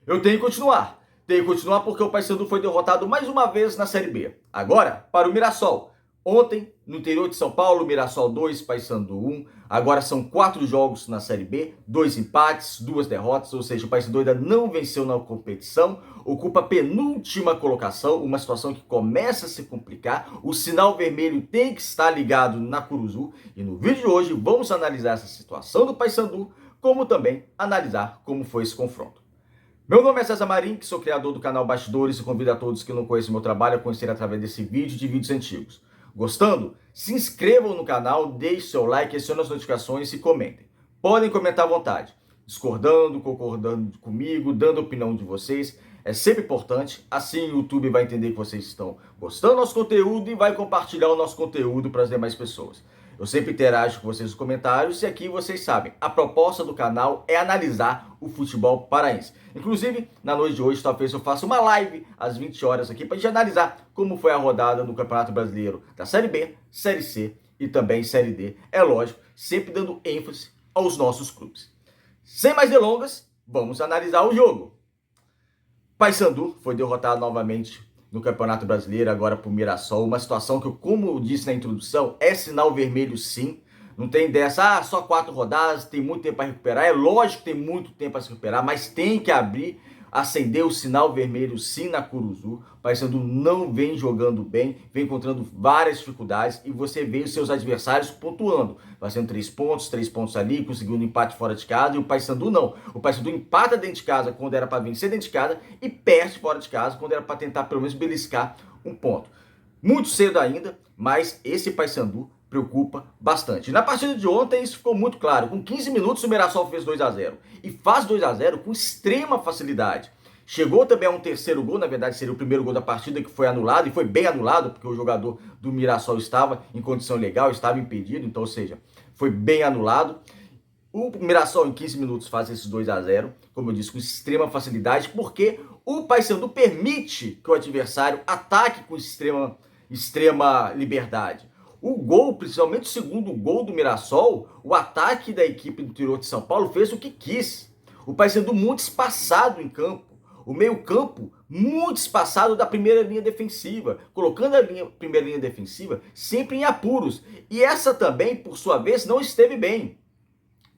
Eu tenho que continuar. Tenho que continuar porque o Paysandu foi derrotado mais uma vez na Série B. Agora, para o Mirassol. Ontem, no interior de São Paulo, Mirassol 2, Paysandu 1. Agora são 4 jogos na Série B, 2 empates, 2 derrotas, ou seja, o Paysandu ainda não venceu na competição, ocupa a penúltima colocação, uma situação que começa a se complicar. O sinal vermelho tem que estar ligado na Curuzu. E no vídeo de hoje vamos analisar essa situação do Paysandu, como também analisar como foi esse confronto. Meu nome é César Marim, que sou criador do canal Bastidores e convido a todos que não conhecem meu trabalho a conhecer através desse vídeo e de vídeos antigos. Gostando? Se inscrevam no canal, deixem seu like, acionem as notificações e comentem. Podem comentar à vontade, discordando, concordando comigo, dando a opinião de vocês. É sempre importante, assim o YouTube vai entender que vocês estão gostando do nosso conteúdo e vai compartilhar o nosso conteúdo para as demais pessoas. Eu sempre interajo com vocês nos comentários e aqui vocês sabem, a proposta do canal é analisar o futebol paraense. Inclusive, na noite de hoje, talvez eu faça uma live às 20 horas aqui para a gente analisar como foi a rodada no Campeonato Brasileiro da Série B, Série C e também Série D. É lógico, sempre dando ênfase aos nossos clubes. Sem mais delongas, vamos analisar o jogo. Paysandu foi derrotado novamente no Campeonato Brasileiro, agora por Mirassol. Uma situação que, como eu disse na introdução, é sinal vermelho sim. Não tem dessa, só 4 rodadas, tem muito tempo para recuperar. É lógico que tem muito tempo para se recuperar, mas tem que abrir, acender o sinal vermelho sim na Curuzu. O Paysandu não vem jogando bem, vem encontrando várias dificuldades e você vê os seus adversários pontuando. Fazendo 3 pontos ali, conseguiu um empate fora de casa, e o Paysandu não. O Paysandu empata dentro de casa quando era para vencer dentro de casa e perde fora de casa quando era para tentar pelo menos beliscar um ponto. Muito cedo ainda, mas esse Paysandu preocupa bastante. Na partida de ontem isso ficou muito claro. Com 15 minutos o Mirassol fez 2-0 e faz 2-0 com extrema facilidade. Chegou também a um terceiro gol, na verdade seria o primeiro gol da partida, que foi anulado, e foi bem anulado, porque o jogador do Mirassol estava em condição legal, estava impedido, então, ou seja, foi bem anulado. O Mirassol em 15 minutos faz esses 2-0, como eu disse, com extrema facilidade, porque o Paysandu permite que o adversário ataque com extrema liberdade. O gol, principalmente o segundo gol do Mirassol, o ataque da equipe do interior de São Paulo fez o que quis. O Paysandu muito espaçado em campo. O meio-campo muito espaçado da primeira linha defensiva, colocando a primeira linha defensiva sempre em apuros. E essa também, por sua vez, não esteve bem.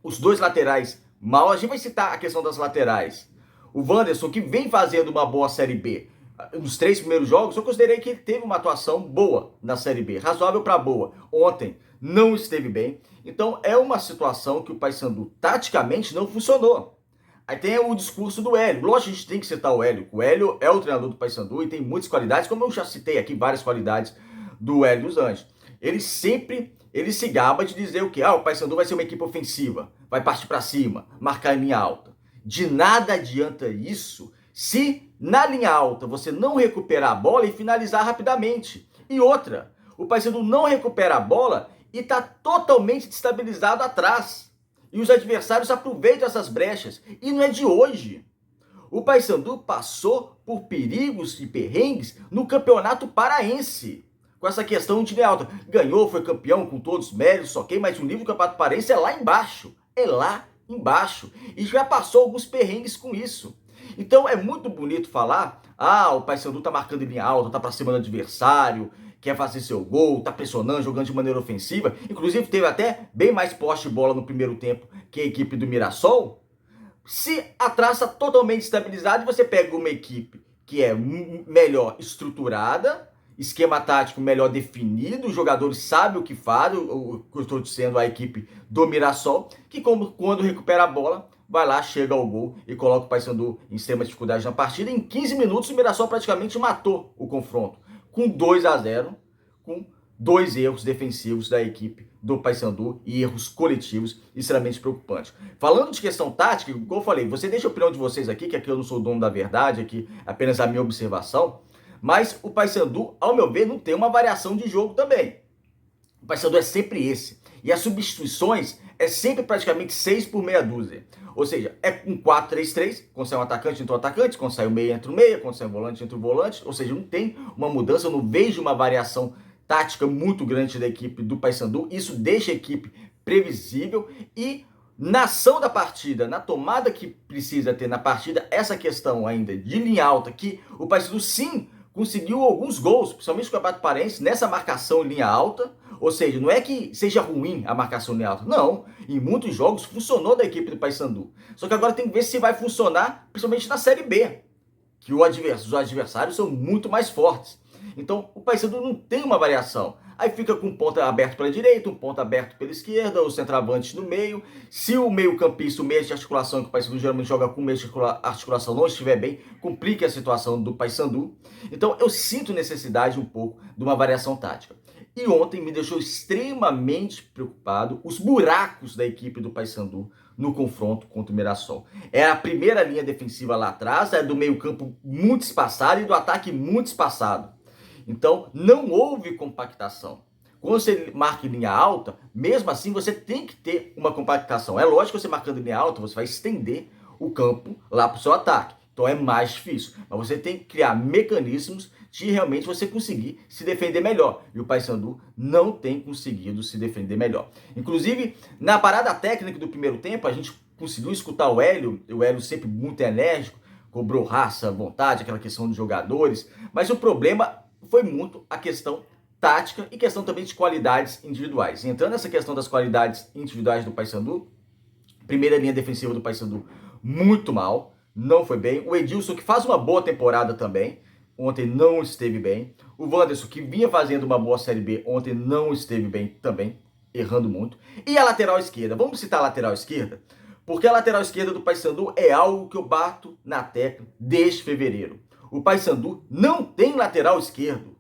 Os dois laterais mal, a gente vai citar a questão das laterais. O Wanderson, que vem fazendo uma boa Série B, nos 3 primeiros jogos, eu considerei que ele teve uma atuação boa na Série B, razoável para boa. Ontem não esteve bem, então é uma situação que o Paysandu taticamente não funcionou. Aí tem o discurso do Hélio. Lógico, a gente tem que citar o Hélio. O Hélio é o treinador do Paysandu e tem muitas qualidades, como eu já citei aqui várias qualidades do Hélio dos Anjos. Ele se gaba de dizer o quê? O Paysandu vai ser uma equipe ofensiva, vai partir para cima, marcar em linha alta. De nada adianta isso se na linha alta você não recuperar a bola e finalizar rapidamente. E outra, o Paysandu não recupera a bola e está totalmente destabilizado atrás. E os adversários aproveitam essas brechas. E não é de hoje. O Paysandu passou por perigos e perrengues no Campeonato Paraense. Com essa questão de linha alta. Ganhou, foi campeão com todos os méritos, ok? Mas o nível do Campeonato Paraense é lá embaixo. É lá embaixo. E já passou alguns perrengues com isso. Então é muito bonito falar, o Paysandu tá marcando em linha alta, tá pra cima do adversário, quer fazer seu gol, tá pressionando, jogando de maneira ofensiva. Inclusive teve até bem mais poste de bola no primeiro tempo que a equipe do Mirassol. Se a traça totalmente estabilizada e você pega uma equipe que é melhor estruturada, esquema tático melhor definido, os jogadores sabem o que fazem, eu estou dizendo a equipe do Mirassol, que quando recupera a bola, vai lá, chega ao gol e coloca o Paysandu em extrema dificuldade na partida. Em 15 minutos o Mirassol praticamente matou o confronto, com 2-0, com 2 erros defensivos da equipe do Paysandu e erros coletivos extremamente preocupantes. Falando de questão tática, como eu falei, você deixa a opinião de vocês aqui, que aqui eu não sou o dono da verdade, aqui é apenas a minha observação, mas o Paysandu, ao meu ver, não tem uma variação de jogo também. O Paysandu é sempre esse. E as substituições é sempre praticamente 6 por meia dúzia. Ou seja, é um 4-3-3, quando sai um atacante, entra o atacante, quando sai o meia, entra o meia, quando sai o volante, entra o volante. Ou seja, não tem uma mudança, eu não vejo uma variação tática muito grande da equipe do Paysandu. Isso deixa a equipe previsível e Na ação da partida, na tomada que precisa ter na partida, essa questão ainda de linha alta, que o Paysandu sim conseguiu alguns gols, principalmente com o Campeonato Paraense, nessa marcação em linha alta. Ou seja, não é que seja ruim a marcação em linha alta. Não, em muitos jogos funcionou da equipe do Paysandu. Só que agora tem que ver se vai funcionar, principalmente na Série B, que os adversários são muito mais fortes. Então, o Paysandu não tem uma variação. Aí fica com um ponta aberto pela direita, um ponta aberto pela esquerda, os centroavantes no meio. Se o meio-campista, o meio de articulação, que o Paysandu geralmente joga com meio de articulação, não estiver bem, complica a situação do Paysandu. Então, eu sinto necessidade um pouco de uma variação tática. E ontem me deixou extremamente preocupado os buracos da equipe do Paysandu no confronto contra o Mirassol. É a primeira linha defensiva lá atrás, é do meio-campo muito espaçado e do ataque muito espaçado. Então, não houve compactação. Quando você marca em linha alta, mesmo assim, você tem que ter uma compactação. É lógico que você marcando em linha alta, você vai estender o campo lá para o seu ataque. Então, é mais difícil. Mas você tem que criar mecanismos de realmente você conseguir se defender melhor. E o Paysandu não tem conseguido se defender melhor. Inclusive, na parada técnica do primeiro tempo, a gente conseguiu escutar o Hélio sempre muito enérgico, cobrou raça, vontade, aquela questão dos jogadores. Mas o problema foi muito a questão tática e questão também de qualidades individuais. Entrando nessa questão das qualidades individuais do Paysandu, primeira linha defensiva do Paysandu muito mal, não foi bem. O Edilson, que faz uma boa temporada também, ontem não esteve bem. O Wanderson, que vinha fazendo uma boa Série B, ontem não esteve bem também, errando muito. E a lateral esquerda, vamos citar a lateral esquerda? Porque a lateral esquerda do Paysandu é algo que eu bato na tecla desde fevereiro. O Paysandu não tem lateral esquerdo.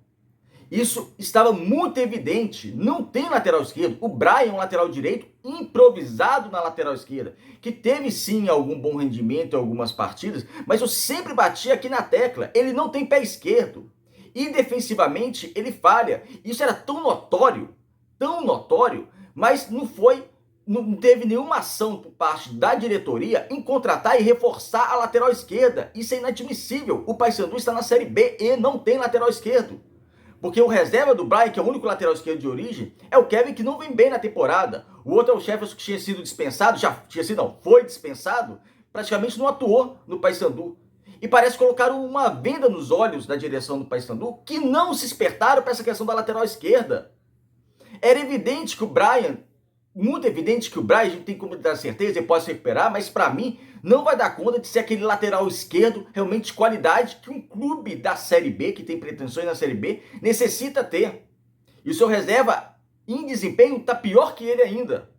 Isso estava muito evidente. Não tem lateral esquerdo. O Brian é um lateral direito improvisado na lateral esquerda, que teve sim algum bom rendimento em algumas partidas, mas eu sempre bati aqui na tecla. Ele não tem pé esquerdo. E defensivamente ele falha. Isso era tão notório, mas não teve nenhuma ação por parte da diretoria em contratar e reforçar a lateral esquerda. Isso é inadmissível. O Paysandu está na Série B e não tem lateral esquerdo. Porque o reserva do Brian, que é o único lateral esquerdo de origem, é o Kevin, que não vem bem na temporada. O outro é o Jefferson, que tinha sido dispensado, foi dispensado, praticamente não atuou no Paysandu. E parece que colocaram uma venda nos olhos da direção do Paysandu, que não se espertaram para essa questão da lateral esquerda. Era evidente que o Brian, muito evidente que o Brian, a gente tem como dar certeza, ele pode se recuperar, mas para mim não vai dar conta de ser aquele lateral esquerdo realmente de qualidade que um clube da Série B, que tem pretensões na Série B, necessita ter. E o seu reserva em desempenho está pior que ele ainda.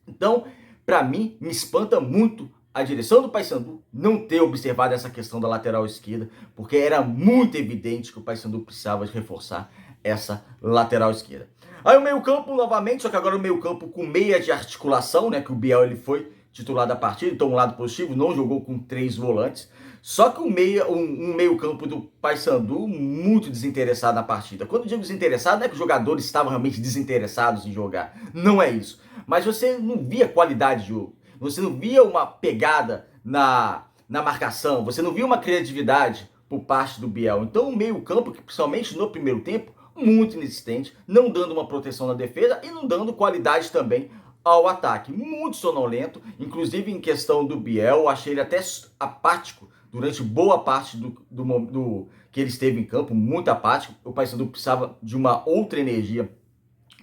Então, para mim, me espanta muito a direção do Paysandu não ter observado essa questão da lateral esquerda, porque era muito evidente que o Paysandu precisava de reforçar essa lateral esquerda. Aí o meio-campo novamente, só que agora o meio-campo com meia de articulação, né? Que o Biel ele foi titular da partida, então um lado positivo, não jogou com 3 volantes. Só que um meio-campo do Paysandu muito desinteressado na partida. Quando eu digo desinteressado, não é que os jogadores estavam realmente desinteressados em jogar. Não é isso. Mas você não via qualidade de jogo. Você não via uma pegada na marcação. Você não via uma criatividade por parte do Biel. Então o meio-campo, que principalmente no primeiro tempo, muito inexistente, não dando uma proteção na defesa e não dando qualidade também ao ataque. Muito sonolento, inclusive em questão do Biel, eu achei ele até apático durante boa parte do que ele esteve em campo, muito apático. O Paysandu precisava de uma outra energia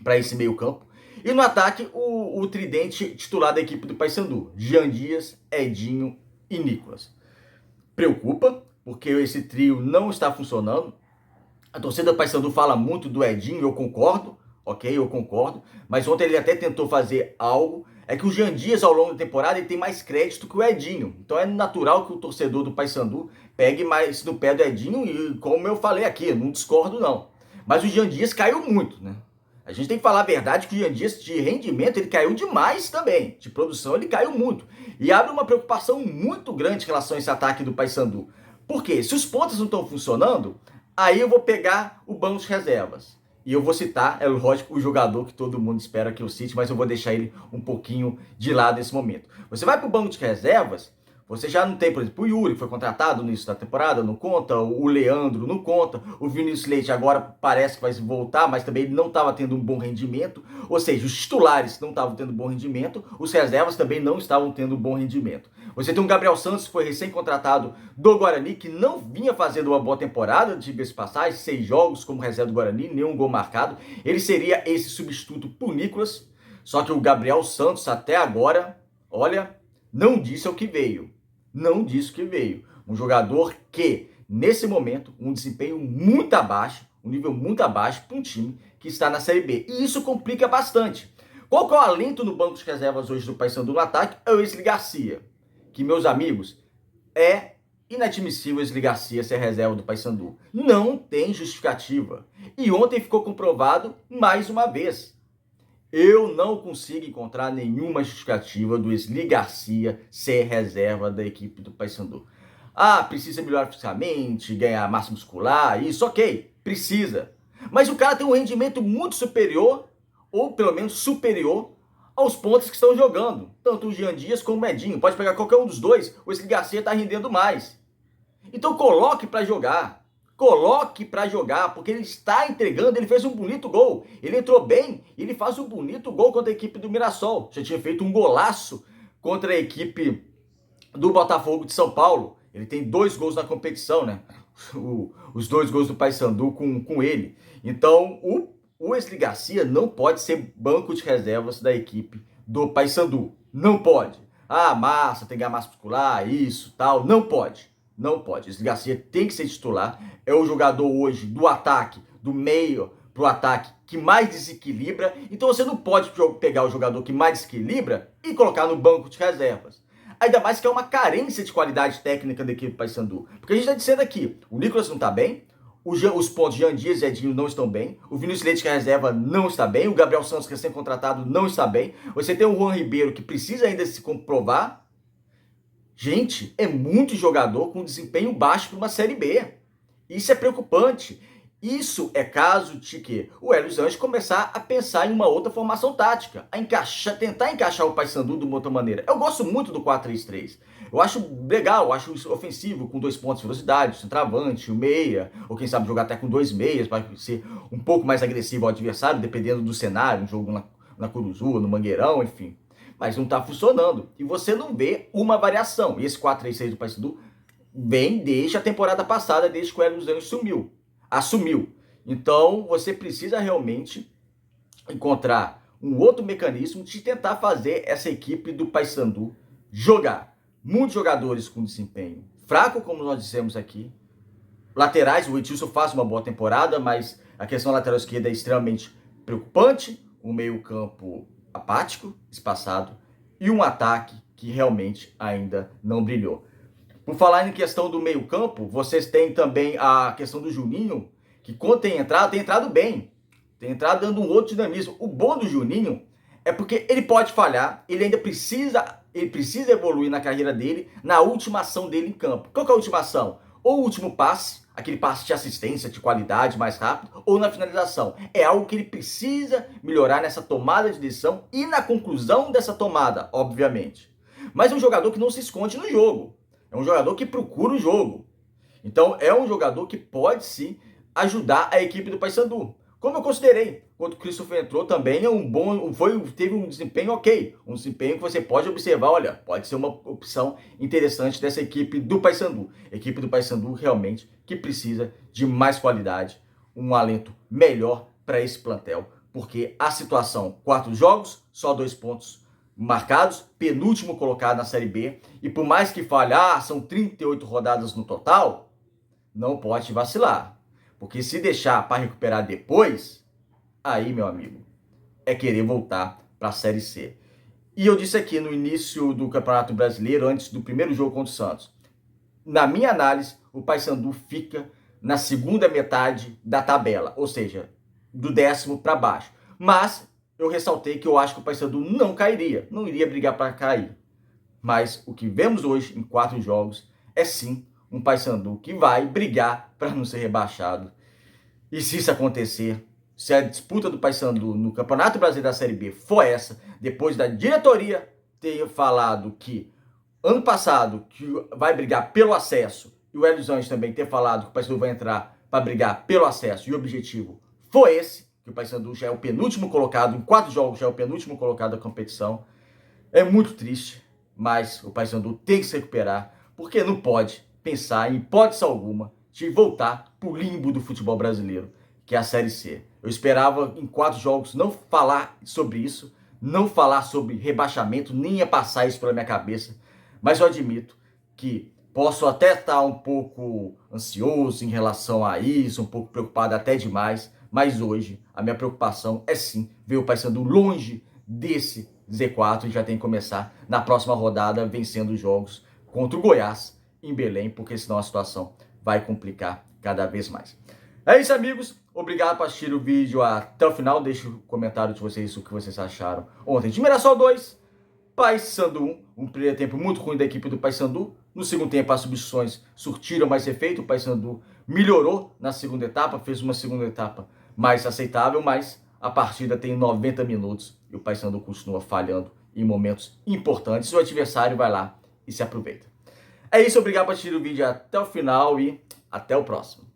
para esse meio campo. E no ataque, o tridente titular da equipe do Paysandu, Jean Dias, Edinho e Nicolas. Preocupa, porque esse trio não está funcionando. A torcida do Paysandu fala muito do Edinho, eu concordo, ok, eu concordo. Mas ontem ele até tentou fazer algo. É que o Jean Dias, ao longo da temporada, ele tem mais crédito que o Edinho. Então é natural que o torcedor do Paysandu pegue mais no pé do Edinho. E como eu falei aqui, eu não discordo não. Mas o Jean Dias caiu muito, né? A gente tem que falar a verdade que o Jean Dias, de rendimento, ele caiu demais também. De produção, ele caiu muito. E abre uma preocupação muito grande em relação a esse ataque do Paysandu. Por quê? Se os pontas não estão funcionando, aí eu vou pegar o banco de reservas. E eu vou citar, é lógico, o jogador que todo mundo espera que eu cite, mas eu vou deixar ele um pouquinho de lado nesse momento. Você vai para o banco de reservas, Você já não tem, por exemplo, o Yuri, que foi contratado no início da temporada, não conta. O Leandro não conta. O Vinícius Leite agora parece que vai voltar, mas também ele não estava tendo um bom rendimento. Ou seja, os titulares não estavam tendo bom rendimento, os reservas também não estavam tendo bom rendimento. Você tem um Gabriel Santos, que foi recém-contratado do Guarani, que não vinha fazendo uma boa temporada, diga-se passagem, 6 jogos como reserva do Guarani, nenhum gol marcado. Ele seria esse substituto pro Nicolas, só que o Gabriel Santos até agora, olha, não disse o que veio. Não disse o que veio. Um jogador que, nesse momento, um desempenho muito abaixo, um nível muito abaixo para um time que está na Série B. E isso complica bastante. Qual que é o alento no banco de reservas hoje do Paysandu no ataque? É o Wesley Garcia, que, meus amigos, é inadmissível o Wesley Garcia ser reserva do Paysandu. Não tem justificativa. E ontem ficou comprovado mais uma vez. Eu não consigo encontrar nenhuma justificativa do Wesley Garcia ser reserva da equipe do Paysandu. Ah, precisa melhorar fisicamente, ganhar massa muscular, isso, ok, precisa. Mas o cara tem um rendimento muito superior, ou pelo menos superior, aos pontos que estão jogando. Tanto o Jean Dias como o Medinho. Pode pegar qualquer um dos dois, o Wesley Garcia está rendendo mais. Então coloque para jogar. Coloque para jogar, porque ele está entregando, ele fez um bonito gol. Ele entrou bem, ele faz um bonito gol contra a equipe do Mirassol. Já tinha feito um golaço contra a equipe do Botafogo de São Paulo. Ele tem 2 gols na competição, né? Os 2 gols do Paysandu com ele. Então, o Wesley Garcia não pode ser banco de reservas da equipe do Paysandu. Não pode. Ah, massa, tem que ganhar massa muscular, isso, tal. Não pode. Não pode. Esse Garcia tem que ser titular. É o jogador hoje do ataque, do meio pro ataque, que mais desequilibra. Então você não pode pegar o jogador que mais desequilibra e colocar no banco de reservas. Ainda mais que é uma carência de qualidade técnica da equipe do Paysandu. Porque a gente está dizendo aqui, o Nicolas não está bem, os pontos Jean Dias e Edinho não estão bem, o Vinícius Leite, que é reserva, não está bem, o Gabriel Santos, recém-contratado, não está bem. Você tem o Juan Ribeiro, que precisa ainda se comprovar. Gente, é muito jogador com desempenho baixo para uma Série B. Isso é preocupante. Isso é caso de que o Hélio Anjos começar a pensar em uma outra formação tática, a tentar encaixar o Paysandu de uma outra maneira. Eu gosto muito do 4-3-3. Eu acho legal, eu acho ofensivo, com 2 pontos de velocidade, o centroavante, o meia, ou quem sabe jogar até com 2 meias, para ser um pouco mais agressivo ao adversário, dependendo do cenário, um jogo na Curuzu, no Mangueirão, enfim. Mas não está funcionando. E você não vê uma variação. E esse 4-3-3 do Paysandu vem desde a temporada passada, desde que o Hélio Anjos assumiu. Então, você precisa realmente encontrar um outro mecanismo de tentar fazer essa equipe do Paysandu jogar. Muitos jogadores com desempenho fraco, como nós dissemos aqui. Laterais, o Edilson faz uma boa temporada, mas a questão da lateral esquerda é extremamente preocupante. O meio-campo apático, espaçado, e um ataque que realmente ainda não brilhou. Por falar em questão do meio-campo, vocês têm também a questão do Juninho, que quando tem entrado bem. Tem entrado dando um outro dinamismo. O bom do Juninho é porque ele pode falhar, ele ainda precisa evoluir na carreira dele, na última ação dele em campo. Qual que é a última ação? Ou o último passe, aquele passe de assistência, de qualidade, mais rápido, ou na finalização. É algo que ele precisa melhorar nessa tomada de decisão e na conclusão dessa tomada, obviamente. Mas é um jogador que não se esconde no jogo. É um jogador que procura o jogo. Então, é um jogador que pode, sim, ajudar a equipe do Paysandu. Como eu considerei, quando o Christopher entrou também, teve um desempenho ok. Um desempenho que você pode observar, olha, pode ser uma opção interessante dessa equipe do Paysandu. Equipe do Paysandu realmente que precisa de mais qualidade, um alento melhor para esse plantel. Porque a situação, 4 jogos, só 2 pontos marcados, penúltimo colocado na Série B. E por mais que falhar, são 38 rodadas no total, não pode vacilar. Porque se deixar para recuperar depois, aí, meu amigo, é querer voltar para a Série C. E eu disse aqui no início do Campeonato Brasileiro, antes do primeiro jogo contra o Santos, na minha análise, o Paysandu fica na segunda metade da tabela, ou seja, do 10º para baixo. Mas eu ressaltei que eu acho que o Paysandu não cairia, não iria brigar para cair. Mas o que vemos hoje em 4 jogos é sim um Paysandu que vai brigar para não ser rebaixado. E se isso acontecer, se a disputa do Paysandu no Campeonato Brasileiro da Série B for essa, depois da diretoria ter falado que ano passado, que vai brigar pelo acesso, e o Hélio Anjos também ter falado que o Paysandu vai entrar para brigar pelo acesso, e o objetivo foi esse, que o Paysandu já é o penúltimo colocado, em 4 jogos já é o penúltimo colocado da competição. É muito triste, mas o Paysandu tem que se recuperar, porque não pode pensar, em hipótese alguma, de voltar para o limbo do futebol brasileiro, que é a Série C. Eu esperava, em 4 jogos, não falar sobre isso, não falar sobre rebaixamento, nem ia passar isso pela minha cabeça, mas eu admito que posso até estar um pouco ansioso em relação a isso, um pouco preocupado até demais, mas hoje a minha preocupação é sim ver o Paysandu longe desse Z4 e já tem que começar na próxima rodada vencendo os jogos contra o Goiás em Belém, porque senão a situação vai complicar cada vez mais. É isso, amigos. Obrigado por assistir o vídeo até o final. Deixe um comentário de vocês o que vocês acharam ontem de Mirassol 2, Paysandu 1. Um primeiro tempo muito ruim da equipe do Paysandu. No segundo tempo, as substituições surtiram mais efeito. O Paysandu melhorou na segunda etapa, fez uma segunda etapa mais aceitável, mas a partida tem 90 minutos e o Paysandu continua falhando em momentos importantes. O adversário vai lá e se aproveita. É isso, obrigado por assistir o vídeo até o final e até o próximo.